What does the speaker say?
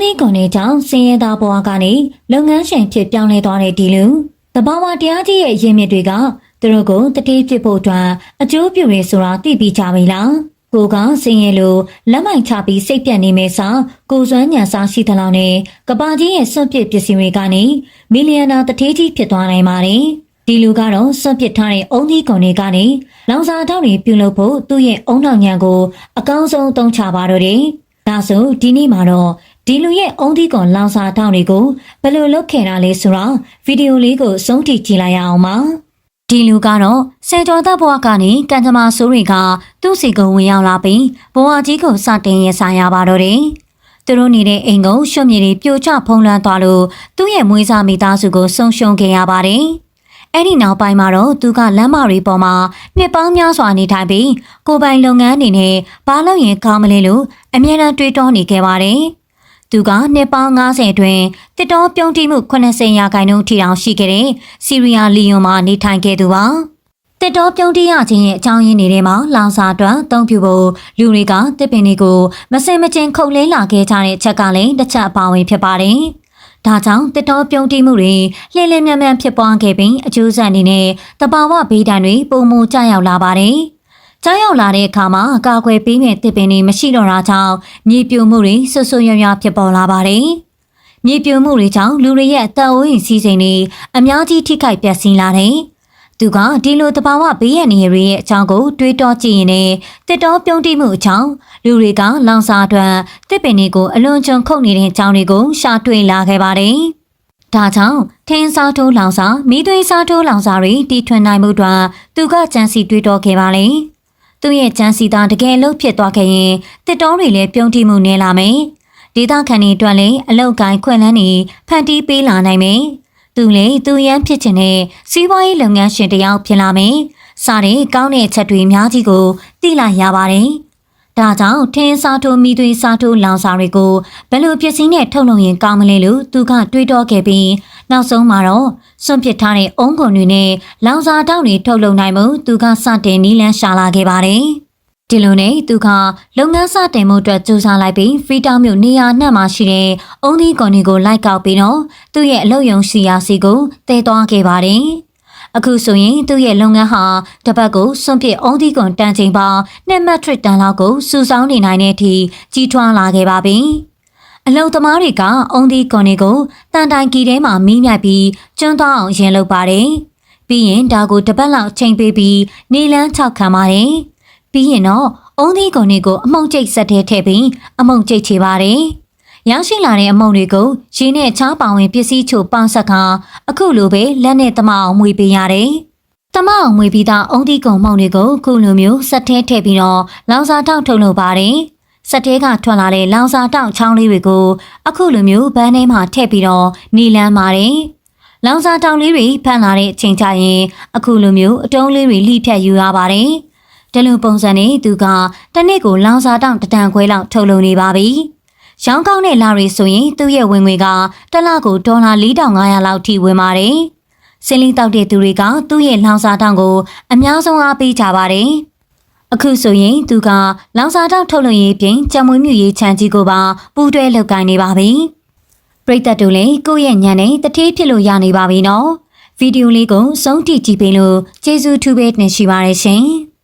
သီးကွန်တဲ့ကြောင့်စင်ရဲသားဘဝကနေလုပ်ငန်းရှင်ဖြစ်ပြောင်းလဲသွားတဲ့ဒီလူတဘာဝတရားကြီးရဲ့ရင်းမြစ်တွေကသူတို့ကိုတတိဖြစ်ဖို့အတွက်အကျိုးပြုရဆိုတာသိပြီးကြပြီလားကိုကစင်ရဲလို့လက်မိုက်ချပြီးစိတ်ပြတ်နေမယ်ဆိုကိုစွမ်းညံစားရှိသလောက်နဲ့ကဘာကြီးရဲ့စွန့်ပစ်ပစ္စည်းတွေကနေမီလီယံနာတတိကြီးဖြစ်သွားနိုင်ပါတယ်ဒီလူကတော့စွန့်ပစ်ထားတဲ့အုံသီးကွန်တွေကနေလောင်စာတောက်တွေပြုလုပ်ဖို့သူ့ရဲ့အုံနောက်ညံကိုအကောင်းဆုံးအသုံးချပါတော့တယ်ဒါဆိုဒီနေ့မှာတော့ဒီလူရဲ့အုံသီးကွန်လောင်စာတောက်တွေကိုဘယ်လိုလုပ်ခဲ့တာလဲဆိုတော့ဗီဒီယိုလေးကိုစုံထိကြည့်လိုက်ရအောင်ပါဒီလူကတော့ဆယ်ကျော်သက်ဘဝကနေကံကြမ္မာဆိုးတွေကသူ့စီကိုဝင်ရောက်လာပြီးဘဝကြီးကိုစတင်ရဆိုင်ရပါတော့တယ်သူတို့နေတဲ့အိမ်ကိုရွှံ့မြေတွေပြိုကျဖုံးလွှမ်းသွားလို့သူ့ရဲ့မွေးစားမိသားစုကိုဆုံးရှုံးခဲ့ရပါတယ်အဲ့ဒီနောက်ပိုင်းမှာတော့သူကလမ်းမတွေပေါ်မှာနှစ်ပေါင်းများစွာနေထိုင်ပြီးကိုယ်ပိုင်လုပ်ငန်းအနေနဲ့ဘာလို့ရင်ကောင်းမလဲလို့အမြဲတမ်းတွေးတောနေခဲ့ပါတယ်သူကနှစ်ပေါင်း90အတွင်းတစ်တော်ပြုံးတိမှု80ရာခိုင်နှုန်းထိတောင်ရှိခဲ့တဲ့စီးရီးယားလီယွန်မှာနေထိုင်ခဲ့သူပါတစ်တော်ပြုံးတိရခြင်းရဲ့အကြောင်းရင်းတွေထဲမှာလောင်စာအတွက်အသုံးပြုဖို့လူတွေကတစ်ပင်တွေကိုမစင်မကျင်ခုတ်လဲလာခဲ့ကြတဲ့ချက်ကလည်းတစ်ချက်အပါဝင်ဖြစ်ပါတယ်ဒါကြောင့်တစ်တော်ပြုံးတိမှုတွေလှည့်လည်မြန်မြန်ဖြစ်ပွားခဲ့ပြီးအကျိုးဆက်အနေနဲ့တဘာဝဘေးဒဏ်တွေပုံမူကျရောက်လာပါတယ်ကြားရောက်လာတဲ့အခါမှာကာကွယ်ပေးမဲ့တစ်ပင်တွေမရှိတော့တာကြောင့်မြေပြိုမှုတွေဆွဆွရွရွဖြစ်ပေါ်လာပါတယ်။မြေပြိုမှုတွေကြောင့်လူတွေရဲ့အသက်အိုးအိမ်စီးစိမ်တွေအများကြီးထိခိုက်ပျက်စီးလာတယ်။သူကဒီလိုတဘာဝဘေးရန်တွေရဲ့အကြောင်းကိုတွေးတောကြည့်ရင်လည်းတစ်တော်ပြုံးတိမှုအကြောင်းလူတွေကလောင်စာအတွက်တစ်ပင်တွေကိုအလွန်ကျွံခုတ်နေတဲ့အကြောင်းတွေကိုရှာတွေ့လာခဲ့ပါတယ်။ဒါကြောင့်ထင်းစားထိုးလောင်စာမိသွေးစားထိုးလောင်စာတွေတီထွင်နိုင်မှုအတွက်သူကကြံစီတွေးတောခဲ့ပါလေ။သူ့ရဲ့ကြံစီသားတကယ်လို့ဖြစ်သွားခဲ့ရင်တစ်တော်တွေလည်းပြုံးတိမှုနေလာမယ်။ဒေသခံတွေအတွက်လည်းအလောက်ကိုင်းခွင့်လန်းနေဖန်တီးပေးလာနိုင်မယ်။သူလည်းသူရန်ဖြစ်ချင်တဲ့စီးပွားရေးလုပ်ငန်းရှင်တယောက်ဖြစ်လာမယ်။စားတဲ့ကောင်းတဲ့အချက်တွေအများကြီးကိုသိလာရပါတယ်။ဒါကြောင့်ထင်းစားထိုးမိသွေးစားထိုးလောင်စာတွေကိုဘယ်လိုပစ္စည်းနဲ့ထုတ်လုပ်ရင်ကောင်းမလဲလို့သူကတွေးတောခဲ့ပြီးနောက်ဆုံးမှာတော့စွန့်ပစ်ထားတဲ့အုံကုန်တွေနဲ့လောင်စာတောက်တွေထုတ်လုပ်နိုင်မှုသူကစတင်နီးလန်းရှာလာခဲ့ပါတယ်။ဒီလိုနဲ့သူကလုပ်ငန်းစတင်မှုအတွက်ကြိုးစားလိုက်ပြီးဖရီတောင်မြို့နေရာနှံ့မှာရှိတဲ့အုံသီးကွန်တွေကိုလိုက်ကောက်ပြီးတော့သူ့ရဲ့အလုပ်ရုံစီယာစီကိုတည်သွားခဲ့ပါတယ်။အခုဆိုရင်သူ့ရဲ့လုပ်ငန်းဟာတစ်ပတ်ကိုစွန့်ပစ်အုံသီးကွန်တန်ချိန်ပေါင်း2 မက်ထရစ်တန်လောက်ကိုစုဆောင်းနေနိုင်တဲ့အထိကြီးထွားလာခဲ့ပါပြီ။အလုံသမားတွေကအုံသီးကွန်တွေကိုတန်တိုင်ကီထဲမှာမီးမြိုက်ပြီးကျွန်းသွားအောင်ရင်လုပ်ပါတယ်။ပြီးရင်ဒါကိုတစ်ပတ်လောက်ချိန်ပေးပြီးနေလန်း6ခံပါတယ်။ပြီးရင်တော့အုံသီးကွန်တွေကိုအမှုန့်ကျိတ်ဆက်ထဲထည့်ပြီးအမှုန့်ကျိတ်ချပါတယ်။ရောင်းရှိလာတဲ့အမှုန့်တွေကိုရေနဲ့ချားပောင်ဝင်ပစ္စည်းချိုပေါင်းဆက်ကအခုလိုပဲလက်နဲ့တမအောင်မွေပေးရတယ်။တမအောင်မွေပြီးသားအုံသီးကွန်မှုန့်တွေကိုခုလိုမျိုးဆက်ထဲထည့်ပြီးတော့လောင်စာတောက်ထုတ်လုပ်ပါတယ်။စက်တဲကထွက်လာတဲ့လောင်စာတောက်ချောင်းလေးတွေကိုအခုလိုမျိုးဘန်းထဲမှာထည့်ပြီးတော့နီလန်းပါတယ်။လောင်စာတောက်လေးတွေဖန်လာတဲ့အချိန်ကျရင်အခုလိုမျိုးအတုံးလေးတွေလှိဖြတ်ယူရပါတယ်။ဒီလိုပုံစံနဲ့သူကတစ်နေ့ကိုလောင်စာတောက်တန်ခွဲလောက်ထုတ်လုပ်နေပါပြီ။ရောင်းကောင်းတဲ့လတွေဆိုရင်သူ့ရဲ့ဝင်ငွေကတစ်လကိုဒေါ်လာ4500လောက်ထိဝင်ပါတယ်။စင်းလီတောက်တဲ့သူတွေကသူ့ရဲ့လောင်စာတောက်ကိုအများဆုံးအားပေးကြပါတယ်။အခုဆိုရင်သူကလောင်စာတောက်ထုတ်လုပ်ရေးပြင်ကြံမွေးမြူရေးခြံကြီးကိုပါပူးတွဲလုပ်ကိုင်နေပါပြီ။ပရိသတ်တို့လည်းကိုယ့်ရဲ့ညံနဲ့တထေးဖြစ်လို့ရနေပါပြီနော်။ဗီဒီယိုလေးကိုစုံထိကြည့်ပေးလို့ကျေးဇူးထူးပဲတင်ရှိပါရရှင်။